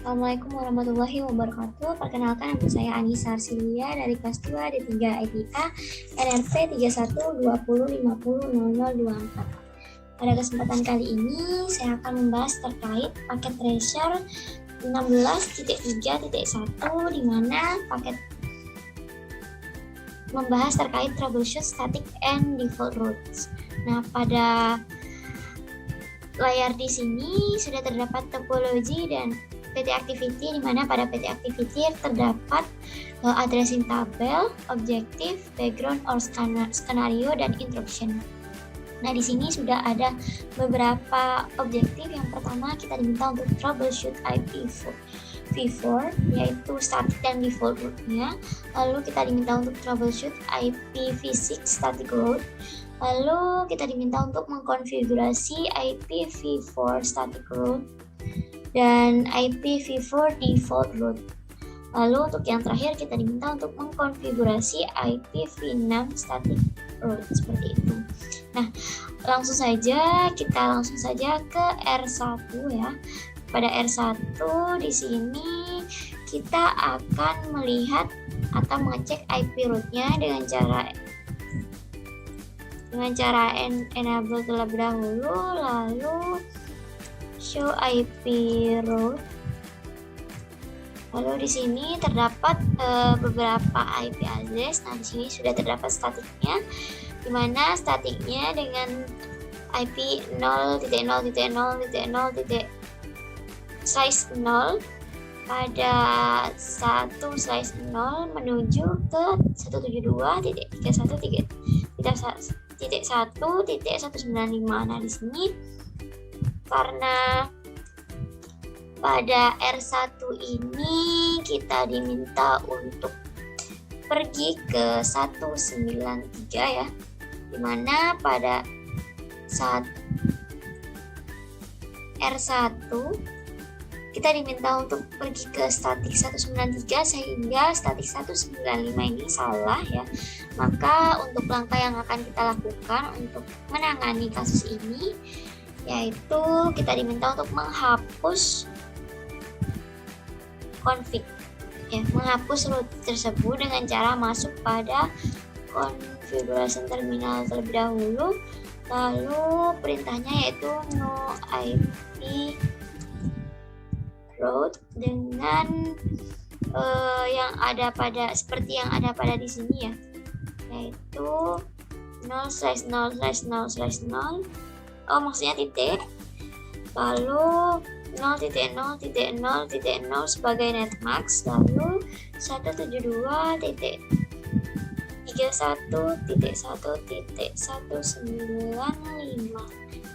Assalamualaikum warahmatullahi wabarakatuh. Perkenalkan, nama saya Anissa Arsilia dari kelas 2 D3 IPA NRP 3120500024. Pada kesempatan kali ini saya akan membahas terkait paket Treasure 16.3.1 di mana paket membahas terkait troubleshoot static and default routes. Nah, pada layar di sini sudah terdapat topologi dan PT activity, di mana pada PT activity terdapat addressing tabel, objektif, background or skenario, dan interruption. Nah, di sini sudah ada beberapa objektif. Yang pertama, kita diminta untuk troubleshoot IPv4, yaitu static dan default route-nya. Lalu kita diminta untuk troubleshoot IPv6 static route. Lalu kita diminta untuk mengkonfigurasi IPv4 static route dan IPv4 default route. Lalu untuk yang terakhir kita diminta untuk mengkonfigurasi IPv6 static route, seperti itu. Nah, kita langsung saja ke R1 ya. Pada R1 di sini kita akan melihat atau mengecek IP route-nya dengan cara enable terlebih dahulu, lalu show IP route. Lalu di sini terdapat beberapa IP address. Nah, di sini sudah terdapat statiknya, di mana statiknya dengan IP 0.0.0.0/0 pada 1/0 menuju ke 172.31.1.195. Nah, di sini karena pada R1 ini kita diminta untuk pergi ke 193 ya, dimana pada saat R1 kita diminta untuk pergi ke statik 193 sehingga statik 195 ini salah ya. Maka untuk langkah yang akan kita lakukan untuk menangani kasus ini, yaitu kita diminta untuk menghapus config ya, menghapus route tersebut dengan cara masuk pada configuration terminal terlebih dahulu. Lalu perintahnya yaitu no IP route dengan seperti yang ada pada di sini ya, yaitu 0/0/0/0, maksudnya titik, lalu 0.0.0.0 sebagai netmask, lalu 172.31.1.195.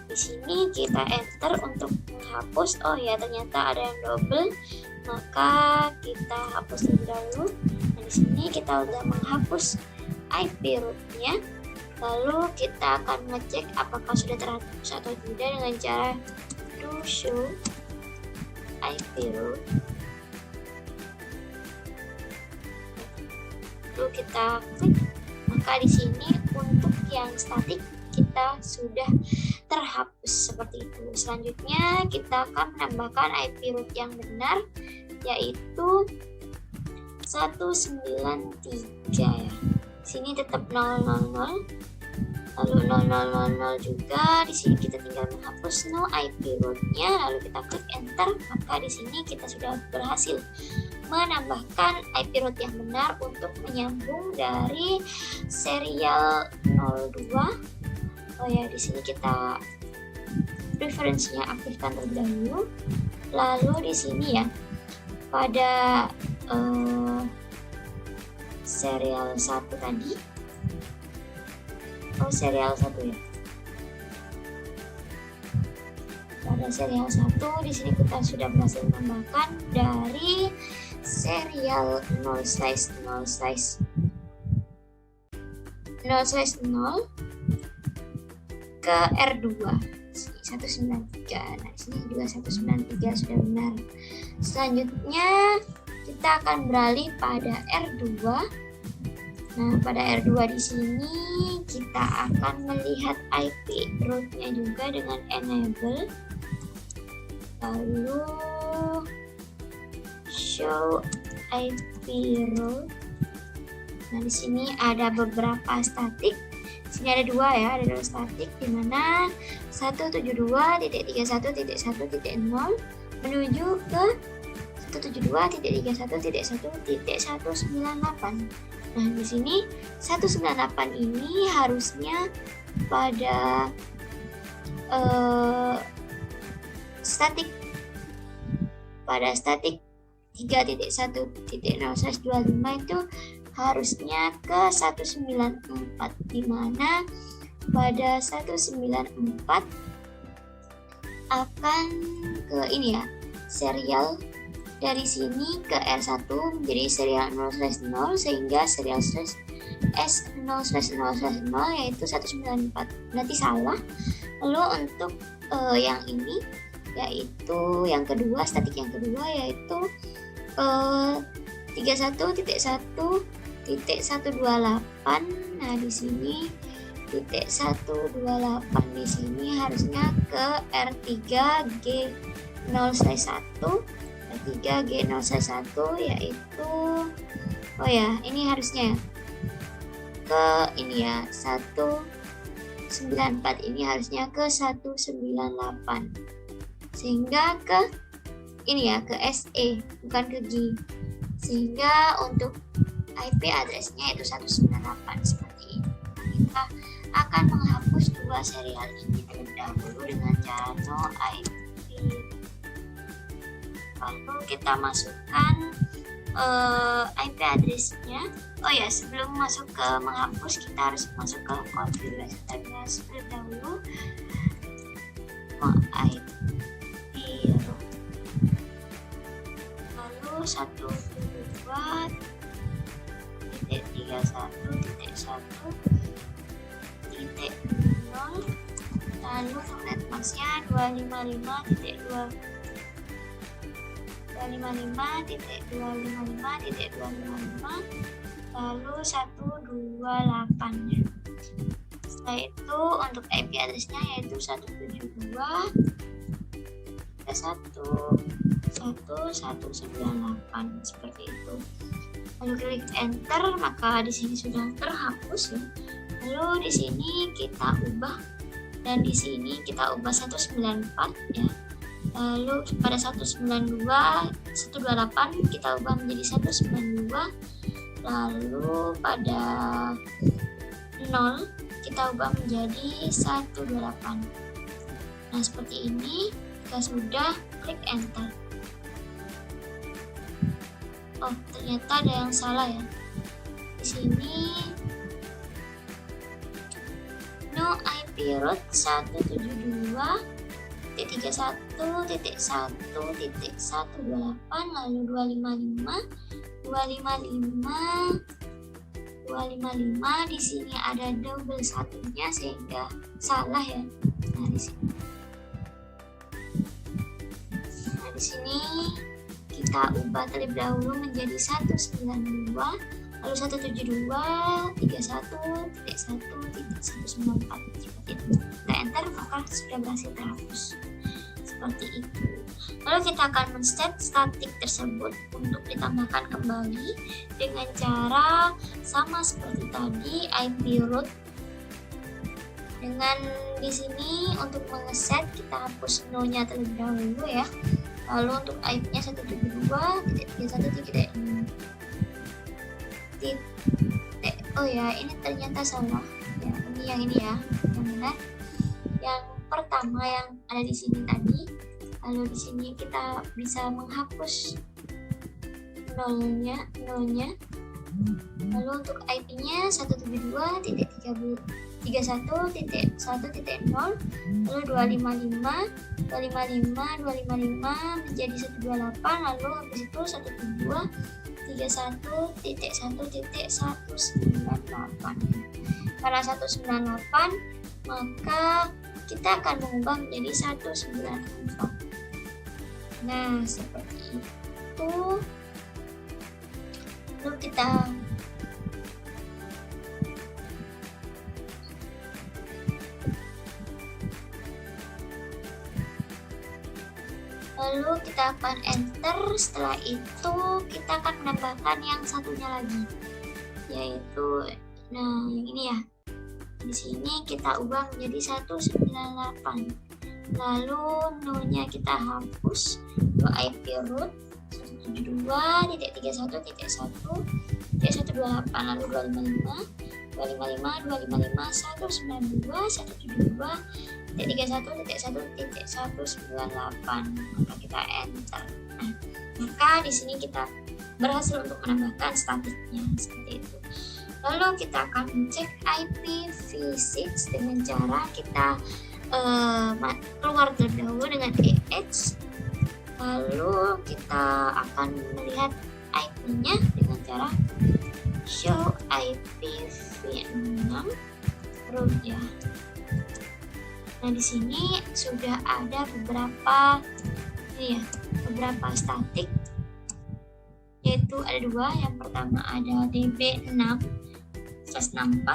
Di sini kita enter untuk menghapus. Oh ya, ternyata ada yang double, maka kita hapus terlebih dahulu. Nah, di sini kita sudah menghapus IP route-nya. Lalu kita akan ngecek apakah sudah terhapus atau tidak dengan cara do show IP route. Lalu kita klik, maka di sini untuk yang statik kita sudah terhapus seperti itu. Selanjutnya kita akan menambahkan IP route yang benar, yaitu 193 ya. Sini tetap 000, lalu 0000 juga. Di sini kita tinggal menghapus no IP route-nya, lalu kita klik enter, maka di sini kita sudah berhasil menambahkan IP route yang benar untuk menyambung dari serial 02. Oh ya, di sini kita preferensinya aktifkan terlebih dahulu. Lalu di sini ya, pada serial 1 tadi, serial 1 ya. Pada serial 1 di sini kita sudah berhasil menambahkan dari serial 0/0/0 ke R2 193. Nah, di sini juga 193 sudah benar. Selanjutnya kita akan beralih pada R2. Nah, pada R2 di sini kita akan melihat IP route-nya juga dengan enable. Lalu show IP route. Nah, di sini ada beberapa statik. Di sini ada dua ya, ada dua statik di mana 172.31.1.0 menuju ke 172.31.1.198. Nah, di sini 198 ini harusnya pada statik 3.1.0/25 itu harusnya ke 194, di mana pada 194 akan ke ini ya, serial dari sini ke R1 menjadi serial 0/0 sehingga serial S0/0/0 yaitu 194. Berarti salah. Lalu untuk yang ini yaitu yang kedua, statik yang kedua yaitu 31.1.128. Nah, di sini titik 128 di sini harusnya ke R3G0/1. R3G0/1 yaitu ini harusnya ke ini ya, 194 ini harusnya ke 198 sehingga ke ini ya, ke SE bukan ke G, sehingga untuk IP addressnya itu 198 seperti ini. Kita akan menghapus dua serial ini terlebih dahulu dengan cara no IP. Lalu kita masukkan IP addressnya. Oh ya, sebelum masuk ke menghapus kita harus masuk ke konfigurasi terminal terlebih dahulu. IP root. Lalu 172.31.1.0, lalu format masknya 255.255.255.255, lalu 128 nya. Setelah itu untuk IP addressnya yaitu 172.1.1.198 seperti itu. Lalu klik enter, maka di sini sudah terhapus ya. Lalu di sini kita ubah, dan di sini kita ubah 194 ya. Lalu pada 128 kita ubah menjadi 192. Lalu pada 0 kita ubah menjadi 128. Nah, seperti ini. Jika sudah, klik enter. Oh, ternyata ada yang salah ya. Di sini no IP root 172.31.1.128 lalu 255 di sini ada double satunya sehingga salah ya. Nah, di sini. Di sini kita ubah terlebih dahulu menjadi 192, lalu 172.31.1.194 seperti itu. Kita enter, maka sudah berhasil terhapus seperti itu. Lalu kita akan men-set statik tersebut untuk ditambahkan kembali dengan cara sama seperti tadi, IP root. Dengan di sini untuk mengeset kita hapus no-nya terlebih dahulu ya. Lalu untuk IP-nya 172.31.0. Oh ya, ini ternyata salah. Ya, ini ya, yang benar. Yang pertama yang ada di sini tadi. Lalu di sini kita bisa menghapus nolnya. Lalu untuk IP-nya 172.31.1.0, lalu 255 menjadi 128, lalu habis itu 172.31.1.198. Karena 198 maka kita akan mengubah menjadi 194. Nah, seperti itu. Lalu kita akan enter enter. Setelah itu kita akan menambahkan yang satunya lagi, yaitu yang ini ya. Di sini kita ubah menjadi 198. Lalu no-nya kita hapus ke IP root 172.31.1.128, lalu 255.198. Maka kita enter. Nah, maka di sini kita berhasil untuk menambahkan statiknya seperti itu. Lalu kita akan mencek IPv6 dengan cara kita keluar terlebih dahulu dengan EH. Lalu kita akan melihat IP-nya dengan cara show IPv6 root ya. Nah, di sini sudah ada beberapa statik, yaitu ada dua. Yang pertama ada DB6/64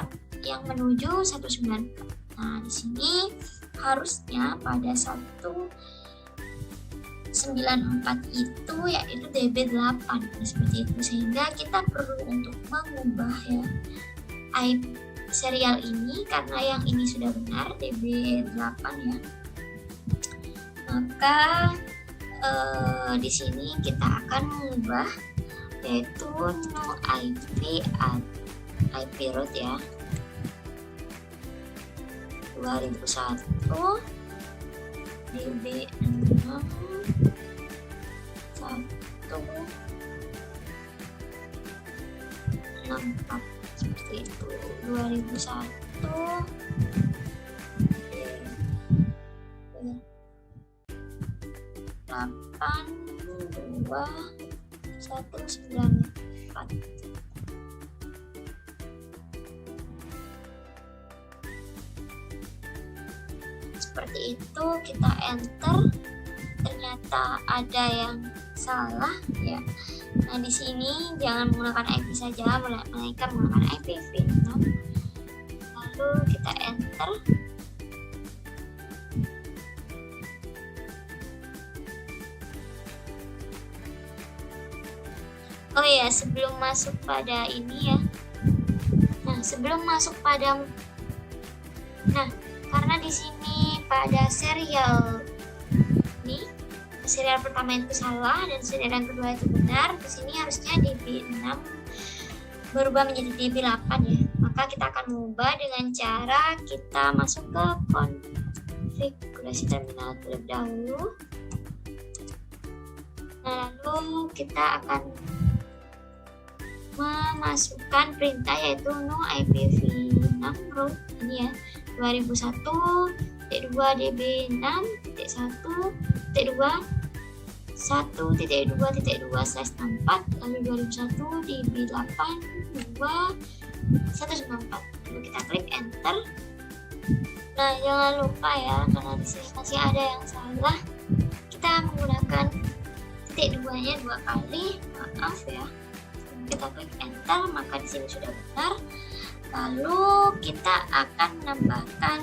yang menuju 194. Nah, di sini harusnya pada 194 itu yaitu DB8 seperti itu, sehingga kita perlu untuk mengubah ya IP serial ini karena yang ini sudah benar DB8 ya. Maka di sini kita akan mengubah yaitu no IP root ya 2001 DB6 164 seperti itu 2001 82194. Seperti itu, kita enter. Ternyata ada yang salah ya. Nah, di sini jangan menggunakan IP saja, melainkan menggunakan IPv6. Lalu kita enter. Oh ya, sebelum masuk pada ini ya. Nah, karena di sini pada serial ini, serial pertama itu salah dan serial yang kedua itu benar. Di sini harusnya DB6 berubah menjadi DB8 ya. Maka kita akan mengubah dengan cara kita masuk ke konfigurasi terminal terlebih dahulu. Nah, lalu kita akan memasukkan perintah yaitu no IPv6 root ini ya 2001.2db6.2.1.2/64 lalu 2001 db8 2.194. Lalu kita klik enter. Nah, jangan lupa ya, karena di sini masih ada yang salah, kita menggunakan titik 2-nya 2 kali, maaf ya. Kita klik enter, maka di sini sudah benar. Lalu kita akan menambahkan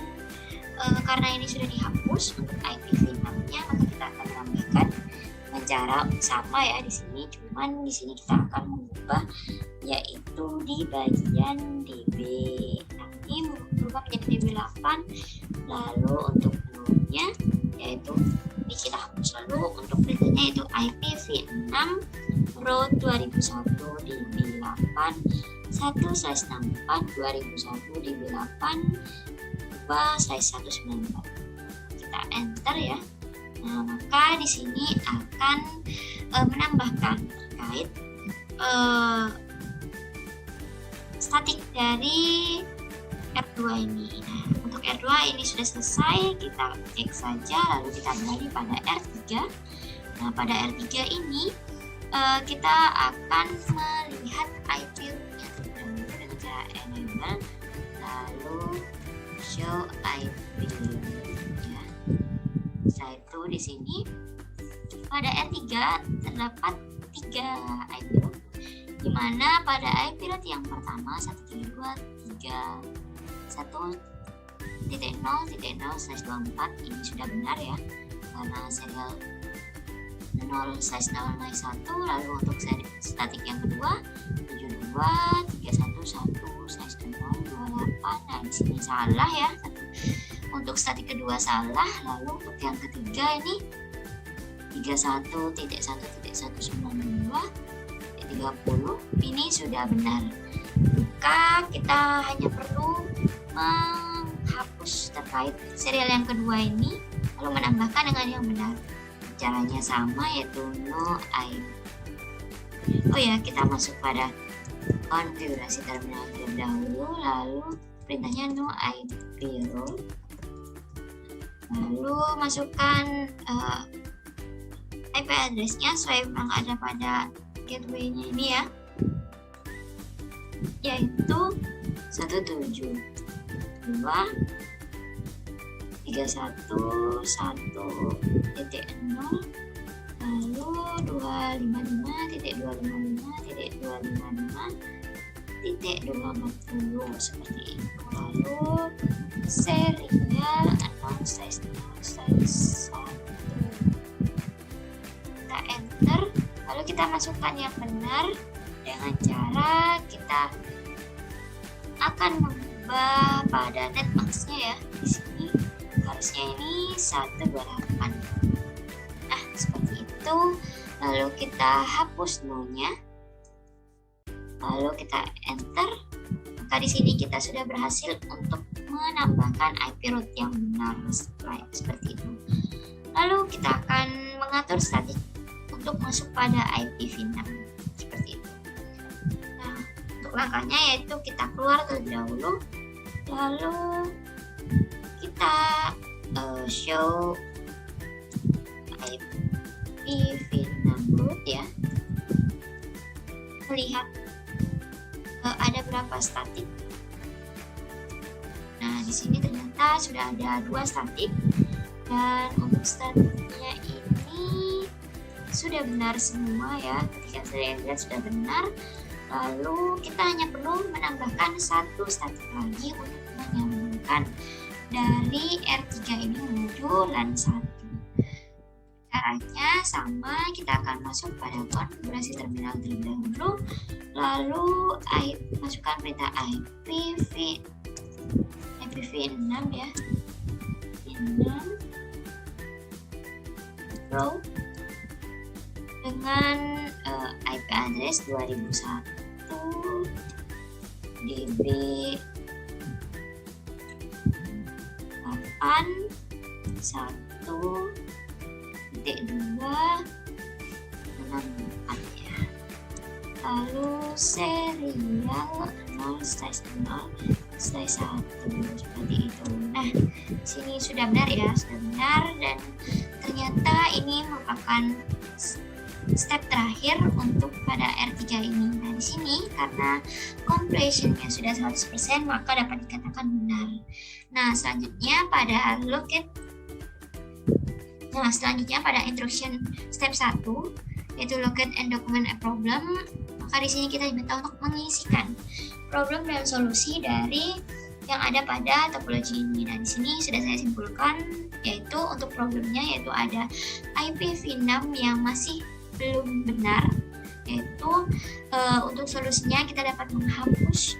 karena ini sudah dihapus untuk IPv6-nya, maka kita akan menambahkan dengan cara sama ya di sini. Cuman di sini kita akan mengubah yaitu di bagian DB. Nah, ini berubah menjadi DB8. Lalu untuk menurutnya yaitu ini kita hapus. Lalu untuk perintahnya yaitu IPv6 root 2001 db8 1/64 2001 db8 2/194. Kita enter ya. Nah, maka di sini akan menambahkan terkait statik dari R2 ini. Nah, untuk R2 ini sudah selesai, kita cek saja lalu kita kembali pada R3. Nah, pada R3 ini kita akan melihat IP root-nya terlebih dahulu dengan cara enable lalu show IP ya. Setelah itu di sini pada R3 terdapat 3 IP root, di mana pada IP root yang pertama 172.1.1.0.0/24 ini sudah benar ya, karena serial 0 size 0 naik 1. Lalu untuk statik yang kedua 72 311 size 0 28. Nah di sini salah ya, untuk statik kedua salah. Lalu untuk yang ketiga ini 31.1.192 30 ini sudah benar. Maka kita hanya perlu menghapus terkait serial yang kedua ini, lalu menambahkan dengan yang benar. Caranya sama, yaitu no IP. Oh ya, kita masuk pada konfigurasi terminal terlebih dahulu, lalu perintahnya no IP root, lalu masukkan IP address-nya sesuai yang ada pada gateway-nya ini ya, yaitu 172.311.0 lalu 255.255.255.240 seperti itu. Lalu serial atau size 1 kita enter, lalu kita masukkan yang benar dengan cara kita akan mengubah pada netmax-nya ya. Di sini harusnya ini 128. Nah, seperti itu. Lalu kita hapus nolnya. Lalu kita enter. Maka di sini kita sudah berhasil untuk menambahkan IP root yang benar seperti itu. Lalu kita akan mengatur statik untuk masuk pada IPv6 seperti itu. Nah, untuk langkahnya yaitu kita keluar terlebih dahulu, lalu kita show IPv6 root ya, melihat ada berapa statik. Nah, di sini ternyata sudah ada 2 statik, dan untuk statiknya ini sudah benar semua ya. Ketika saya lihat sudah benar, lalu kita hanya perlu menambahkan 1 statik lagi untuk menyambungkan dari R3 ini menuju LAN 1. Caranya sama, kita akan masuk pada konfigurasi terminal terlebih dahulu, lalu masukkan perintah IPv6 ya, 6 row dengan IP address 2001 db 8.1.2 64 ya. Lalu serial 0 size 0 size 1 seperti itu. Nah, sini sudah benar ya, sudah benar, dan ternyata ini merupakan step terakhir untuk pada R3 ini. Nah, di sini karena completion-nya sudah 100%, maka dapat dikatakan benar. Nah, selanjutnya pada instruction step 1 yaitu locate and document a problem. Maka di sini kita diminta untuk mengisikan problem dan solusi dari yang ada pada topologi ini. Nah, di sini sudah saya simpulkan, yaitu untuk problemnya yaitu ada IPv6 yang masih belum benar, yaitu untuk solusinya kita dapat menghapus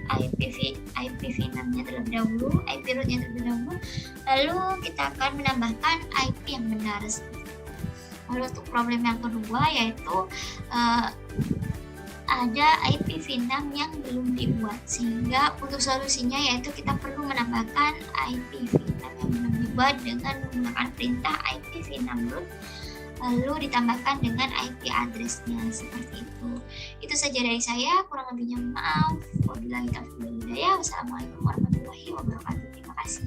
IPv6-nya terlebih dahulu, IP root-nya terlebih dahulu, lalu kita akan menambahkan IP yang benar. Lalu untuk problem yang kedua yaitu ada IPv6 yang belum dibuat, sehingga untuk solusinya yaitu kita perlu menambahkan IPv6 yang belum dibuat dengan menggunakan perintah IPv6 root, lalu ditambahkan dengan IP address-nya seperti itu. Itu saja dari saya, kurang lebihnya maaf. Wabillahi taufiq wal hidayah. Wassalamualaikum warahmatullahi wabarakatuh. Terima kasih.